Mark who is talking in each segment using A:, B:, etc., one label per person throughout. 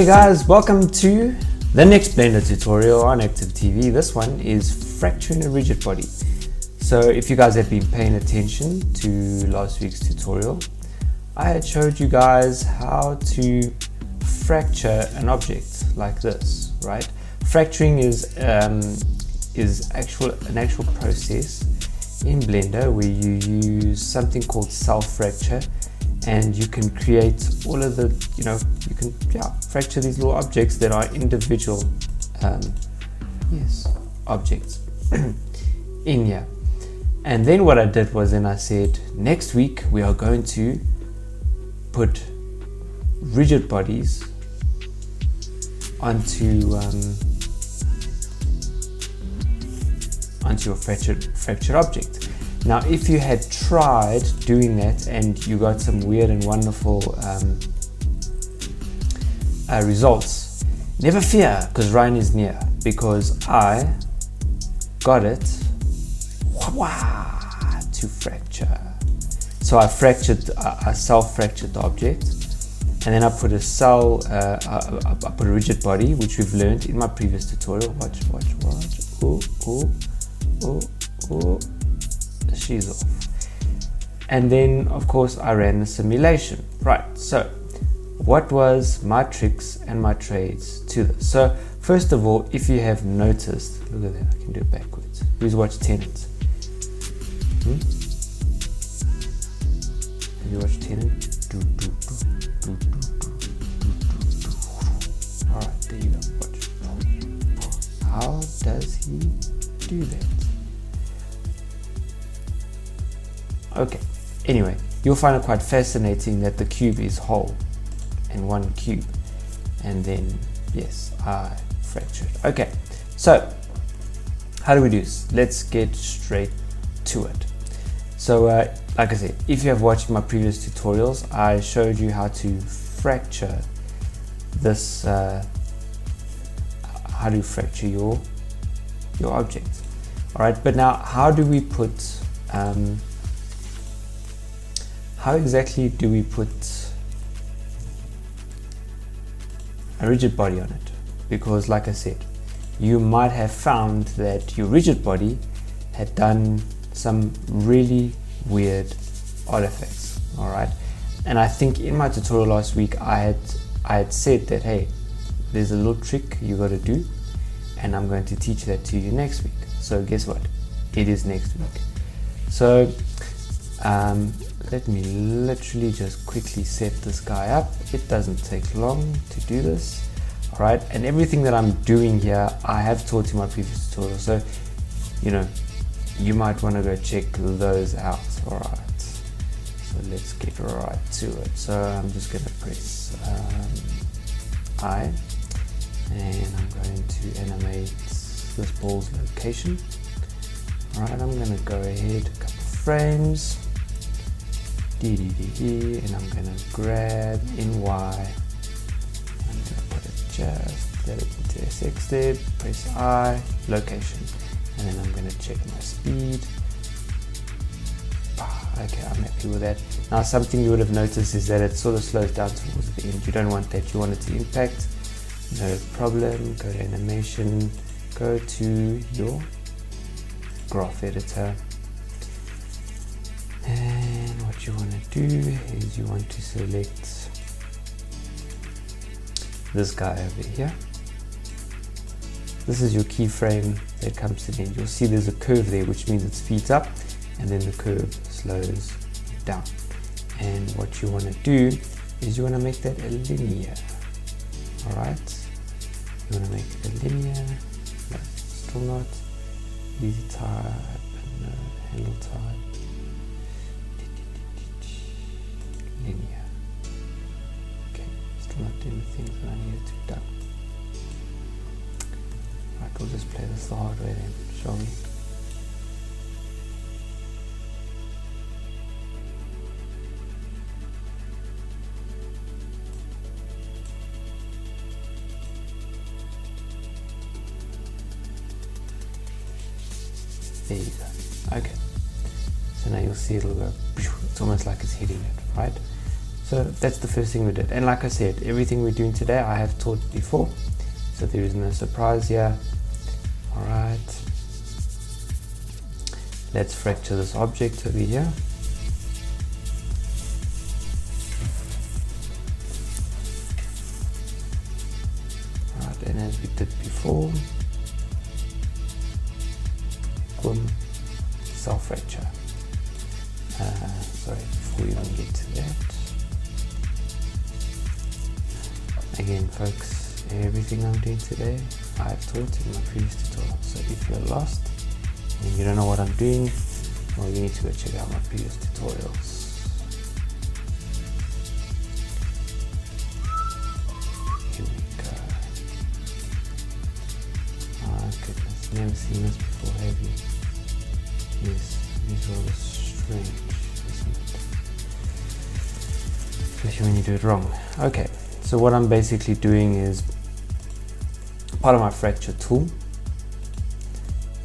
A: Hey guys, welcome to the next Blender tutorial on Active TV. This one is fracturing a rigid body. So if you guys have been paying attention to last week's tutorial, I had showed you guys how to fracture an object like this, right? Fracturing is an actual process in Blender where you use something called self-fracture, and you can create all of the, you can fracture these little objects that are individual objects in here. And then what I did was, then I said, next week we are going to put rigid bodies onto your fractured object. Now, if you had tried doing that and you got some weird and wonderful results, never fear, because Ryan is near, because I got it to fracture. So I self-fractured the object, and then I put I put a rigid body, which we've learned in my previous tutorial. Watch. Oh. She's off. And then of course I ran the simulation. Right, so what was my tricks and my trades to this? So first of all, if you have noticed, look at that, I can do it backwards. Who's watched Tenet? Have you watched Tenet? Alright, there you go. Watch. How does he do that? Okay, anyway, you'll find it quite fascinating that the cube is whole and one cube, and then yes, I fractured. Okay, so how do we do this? Let's get straight to it. So like I said, if you have watched my previous tutorials, I showed you how to fracture this, how to fracture your object. All right, but now how do we put how exactly do we put a rigid body on it? Because like I said, you might have found that your rigid body had done some really weird artifacts, all right? And I think in my tutorial last week, I had said that, hey, there's a little trick you got to do, and I'm going to teach that to you next week. So guess what? It is next week. So let me literally just quickly set this guy up. It doesn't take long to do this. All right, and everything that I'm doing here, I have taught in my previous tutorial. So, you might want to go check those out. All right, so let's get right to it. So I'm just going to press I, and I'm going to animate this ball's location. All right, I'm going to go ahead a couple frames. And I'm going to grab NY. I'm going to put it just let it into SX there, press I, location, and then I'm going to check my speed. Okay, I'm happy with that. Now something you would have noticed is that it sort of slows down towards the end. You don't want that, you want it to impact. No problem, go to animation, go to your graph editor. And what you want to do is you want to select this guy over here. This is your keyframe that comes to the end. You'll see there's a curve there, which means it speeds up, and then the curve slows down. And what you want to do is you want to make that a linear. Alright, you want to make it a linear. No, still not. Easy type, no, handle type. Linear. Okay, still not doing the things that I needed to do. Right, we'll just play this the hard way then, shall we? There you go. Okay. So now you'll see it'll go, it's almost like it's hitting it, right? So that's the first thing we did. And like I said, everything we're doing today I have taught before, so there is no surprise here. Alright, let's fracture this object over here. Alright, and as we did before, boom, self fracture. Sorry, before we even get to that, again folks, everything I'm doing today I've taught in my previous tutorial. So if you're lost and you don't know what I'm doing, well, you need to go check out my previous tutorials. Here we go. Oh goodness, never seen this before, have you? Yes, these are all strange, isn't it? Especially when you do it wrong. Okay, so what I'm basically doing is, part of my fracture tool,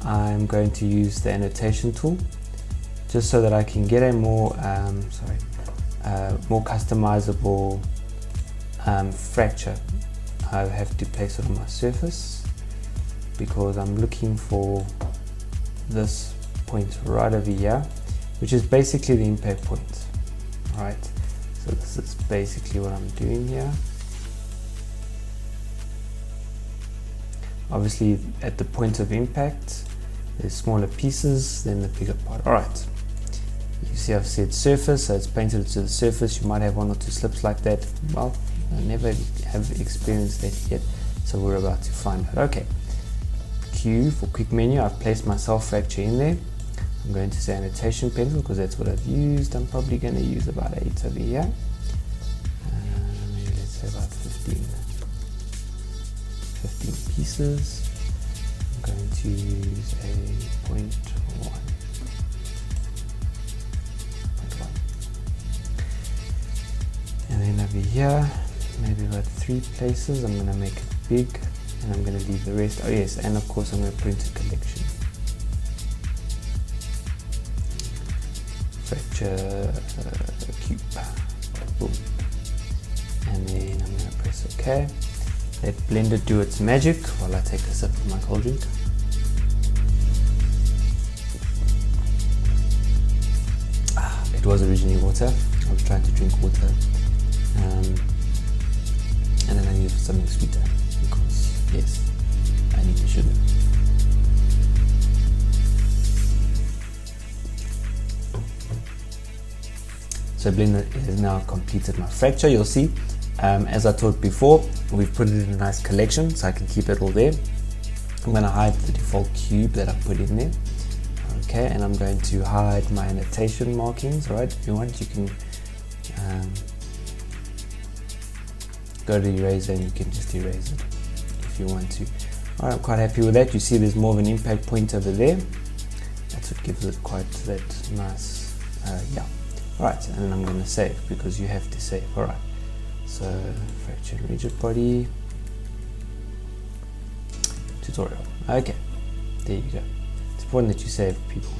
A: I'm going to use the annotation tool just so that I can get a more more customizable fracture. I have to place it on my surface because I'm looking for this point right over here, which is basically the impact point. Right, so this is basically what I'm doing here. Obviously at the point of impact there's smaller pieces than the bigger part. Alright, you see I've said surface, so it's painted to the surface. You might have one or two slips like that. Well, I never have experienced that yet, so we're about to find out. Okay, Q for quick menu, I've placed my self fracture in there. I'm going to say annotation pencil because that's what I've used. I'm probably going to use about 8 over here. Maybe let's say about 15 pieces. I'm going to use a 0.1. And then over here, maybe about 3 places. I'm going to make it big and I'm going to leave the rest. Oh yes, and of course I'm going to print a collection. Fracture cube. Boom. And then I'm going to press OK. Let Blender do its magic while I take a sip of my cold drink. It was originally water. I was trying to drink water. And then I used something sweeter because, yes, I need the sugar. So Blender has now completed my fracture. You'll see, as I taught before, we've put it in a nice collection so I can keep it all there. I'm going to hide the default cube that I put in there. Okay, and I'm going to hide my annotation markings. Right, if you want, you can go to eraser and you can just erase it if you want to. Alright, I'm quite happy with that. You see there's more of an impact point over there. That's what gives it quite that nice, yeah. Alright, and then I'm going to save because you have to save. Alright, so fracture and rigid body tutorial. Okay, there you go. It's important that you save, people.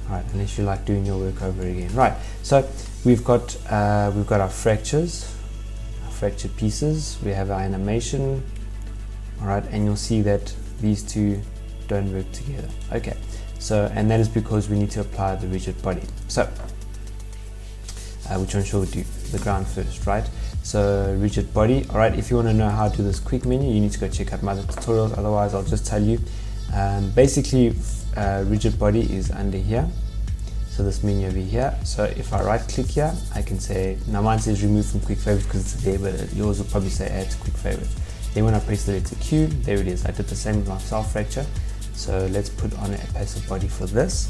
A: Alright, unless you like doing your work over again. Right, so we've got our fractures, our fractured pieces. We have our animation. Alright, and you'll see that these two don't work together. Okay, so and that is because we need to apply the rigid body. So which one should we do? The ground first, right? So rigid body. All right, if you want to know how to do this quick menu, you need to go check out my other tutorials. Otherwise, I'll just tell you. Basically, rigid body is under here. So this menu over here. So if I right click here, I can say, now mine says remove from quick favorites because it's there, but yours will probably say add to quick favorites. Then when I press the letter Q, there it is. I did the same with my self fracture. So let's put on a passive body for this.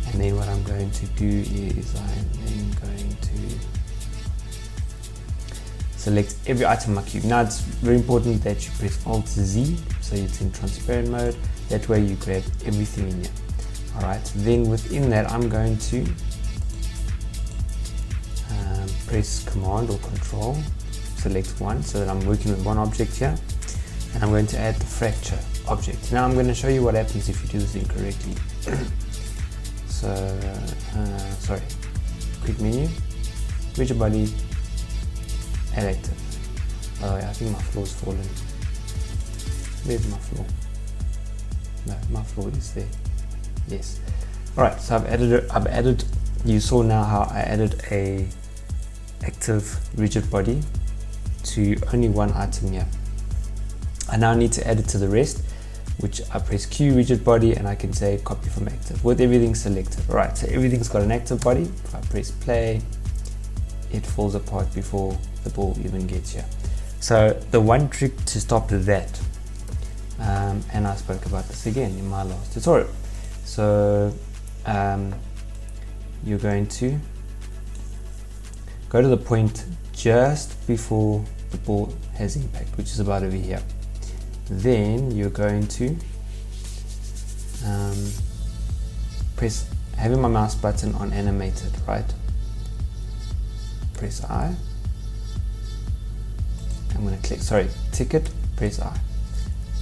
A: And then what I'm going to do is I'm then going to select every item in my cube. Now it's very important that you press Alt Z so it's in transparent mode. That way you grab everything in here. Alright, then within that I'm going to press Command or Control, select one so that I'm working with one object here. And I'm going to add the fracture object. Now I'm going to show you what happens if you do this incorrectly. So, sorry, quick menu, rigid body, add active. Oh yeah, I think my floor's fallen. Where's my floor? No, my floor is there. Yes. Alright, so I've added, you saw now how I added a active rigid body to only one item here. I now need to add it to the rest, which I press Q rigid body and I can say copy from active with everything selected. Alright, so everything's got an active body. If I press play, it falls apart before the ball even gets here. So the one trick to stop that, and I spoke about this again in my last tutorial. So you're going to go to the point just before the ball has impact, which is about over here. Then you're going to press, having my mouse button on animated, right? Press I. I'm going to click, sorry, tick it, press I.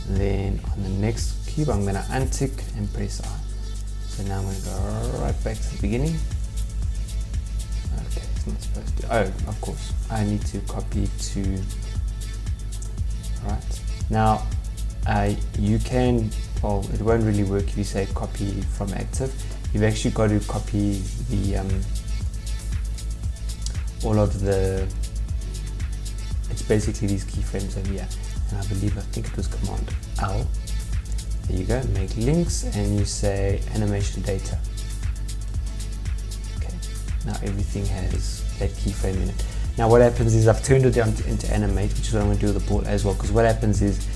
A: Then on the next cube, I'm going to untick and press I. So now I'm going to go right back to the beginning. Okay, it's not supposed to. Oh, of course, I need to copy to. Right now, you can. Well, it won't really work if you say copy from active. You've actually got to copy the all of the. It's basically these keyframes over here, and I think it was Command L. There you go, make links, and you say animation data. Okay, now everything has that keyframe in it. Now what happens is I've turned it down into animate, which is what I'm going to do with the ball as well, because what happens is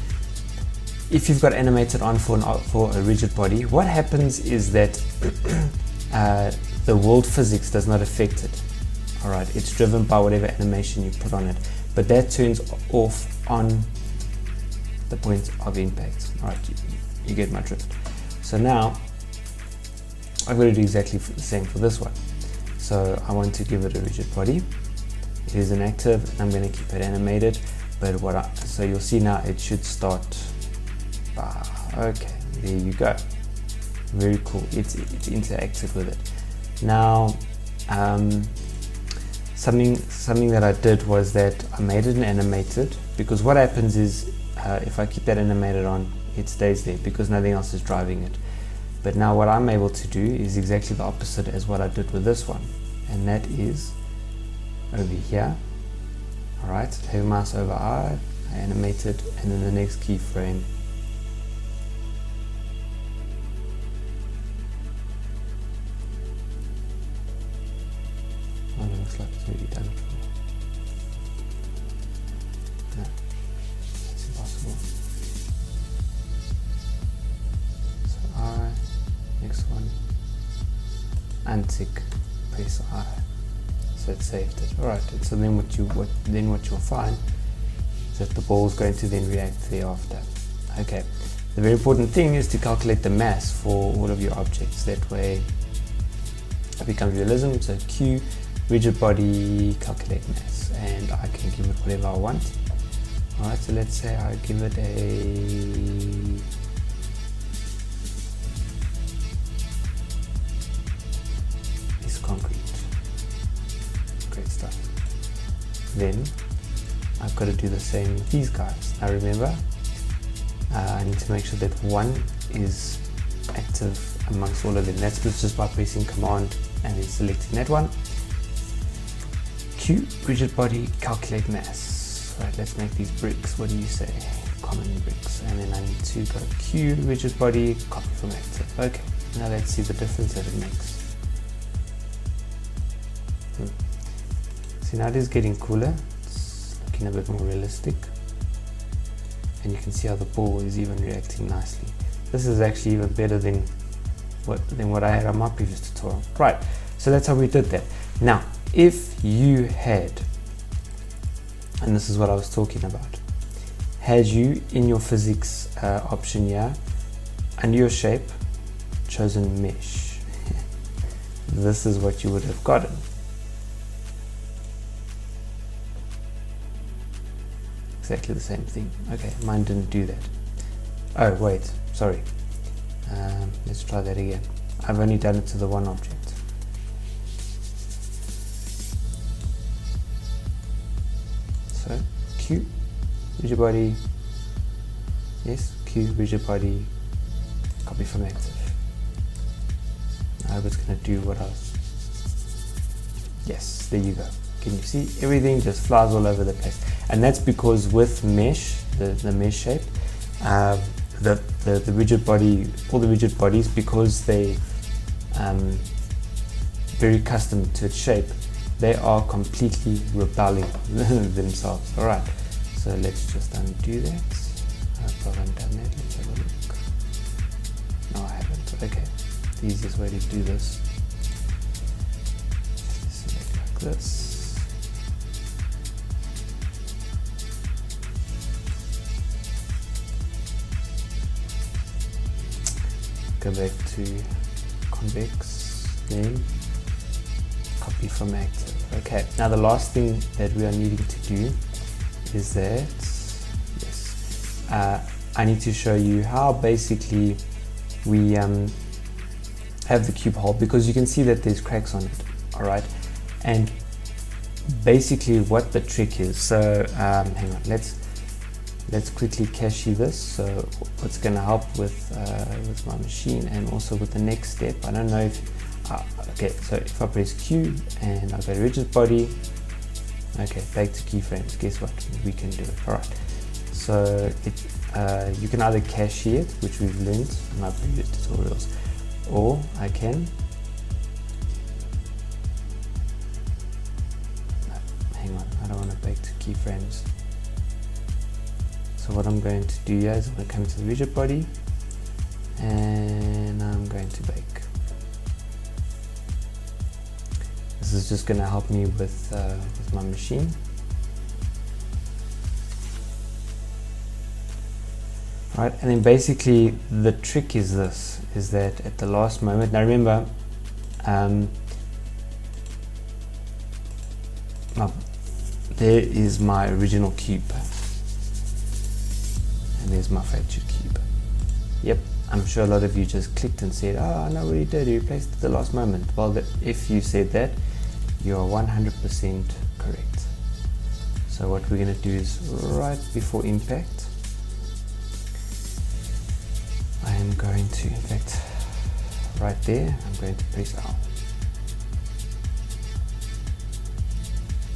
A: if you've got animated on for a rigid body, what happens is that the world physics does not affect it. Alright, it's driven by whatever animation you put on it, but that turns off on the point of impact. Alright, you get my drift. So now I've got to do exactly the same for this one. So I want to give it a rigid body. It is an active, and I'm going to keep it animated. But so you'll see now it should start. Okay, there you go. Very cool. It's interacted with it. Now, something that I did was that I made it an animated, because what happens is if I keep that animated on, it stays there because nothing else is driving it. But now what I'm able to do is exactly the opposite as what I did with this one, and that is over here. Alright, have mouse over I animate it, and then the next keyframe looks like it's already done it for me. No, it's impossible. So I, next one, untick, press I. So it saved it. Alright, so then what you'll find is that the ball is going to then react thereafter. Okay. The very important thing is to calculate the mass for all of your objects. That way it becomes realism. So Q, rigid body, calculate mass, and I can give it whatever I want. Alright, so let's say I give it a piece of concrete. Great stuff. Then I've got to do the same with these guys. Now remember, I need to make sure that one is active amongst all of them. That's just by pressing command and then selecting that one. Q, rigid body, calculate mass. Right, let's make these bricks. What do you say? Common bricks. And then I need to go Q, rigid body, copy from active. Okay, now let's see the difference that it makes. See, now it is getting cooler. It's looking a bit more realistic. And you can see how the ball is even reacting nicely. This is actually even better than what I had on my previous tutorial. Right, so that's how we did that. Now, if you had, and this is what I was talking about, had you in your physics option here, under your shape, chosen mesh, this is what you would have gotten. Exactly the same thing. Okay, mine didn't do that. Oh wait, sorry. Let's try that again. I've only done it to the one object. So Q, Rigibody, yes, Q, Rigibody, copy from active. I hope it's going to do what I was. Yes, there you go. Can you see everything just flies all over the place? And that's because with mesh, the mesh shape, the rigid body, all the rigid bodies, because they very custom to its shape, they are completely rebelling themselves. All right, so let's just undo that. I hope I haven't done that. Let's have a look. No, I haven't. Okay, the easiest way to do this is select like this. Go back to convex, then copy from active. Okay, now the last thing that we are needing to do is that, yes, I need to show you how basically we have the cube hole, because you can see that there's cracks on it, all right? And basically what the trick is, so hang on, let's quickly cache this. So what's going to help with my machine and also with the next step, I don't know if okay, so if I press Q and I go to rigid body, okay, back to keyframes, guess what, we can do it. All right, so you can either cache it, which we've learned in my previous tutorials, or I can hang on, I don't want to back to keyframes. So what I'm going to do here is I'm going to come to the rigid body and I'm going to bake. This is just going to help me with my machine. Right, and then basically the trick is this, is that at the last moment, now remember, there is my original cube. And there's my fractured cube. Yep, I'm sure a lot of you just clicked and said, oh, no, what he did, he replaced it at the last moment. Well, if you said that, you are 100% correct. So what we're going to do is right before impact, I am going to, in fact, right there, I'm going to press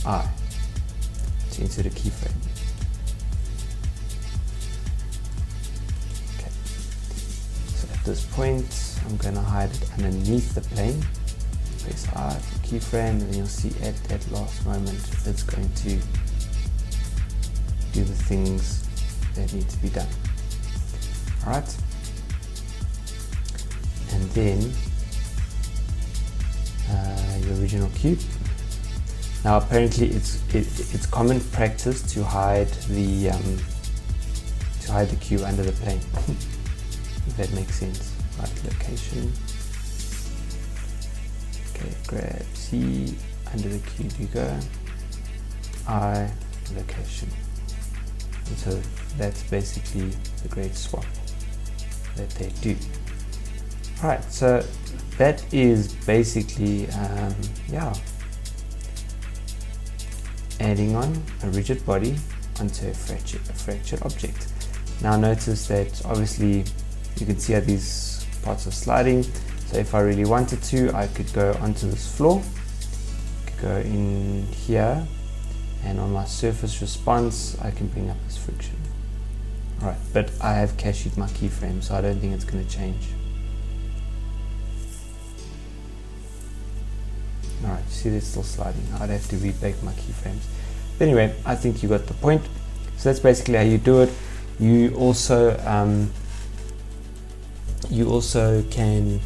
A: I to insert a keyframe. At this point, I'm going to hide it underneath the plane. Press I for keyframe, and you'll see at that last moment it's going to do the things that need to be done. Alright, and then your original cube. Now apparently it's common practice to hide the cube under the plane. If that makes sense. Right, location. Okay, grab C, under the cube you go. I, location. And so that's basically the great swap that they do. Alright, so that is basically, yeah, adding on a rigid body onto a fractured object. Now notice that obviously you can see how these parts are sliding. So if I really wanted to, I could go onto this floor, could go in here, and on my surface response, I can bring up this friction. Alright, but I have cached my keyframe, so I don't think it's going to change. Alright, you see they're still sliding. I'd have to rebake my keyframes. But anyway, I think you got the point. So that's basically how you do it. You also can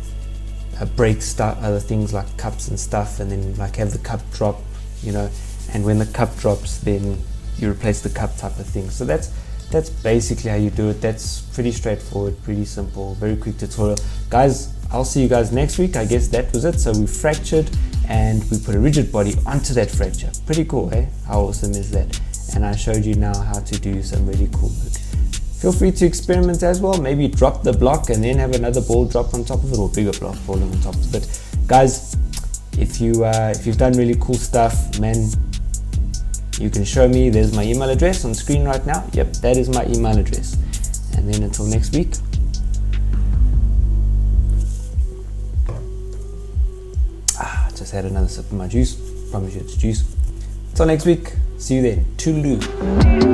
A: break other things like cups and stuff, and then like have the cup drop, you know, and when the cup drops, then you replace the cup type of thing. So that's basically how you do it. That's pretty straightforward, pretty simple, very quick tutorial. Guys, I'll see you guys next week. I guess that was it. So we fractured and we put a rigid body onto that fracture. Pretty cool, eh? How awesome is that? And I showed you now how to do some really cool work. Feel free to experiment as well. Maybe drop the block and then have another ball drop on top of it, or bigger block falling on top of it. Guys, if you've done really cool stuff, man, You can show me, there's my email address on screen right now. Yep, that is my email address. And then until next week, just had another sip of my juice. Promise you it's juice. Until next week, see you then. Toodaloo.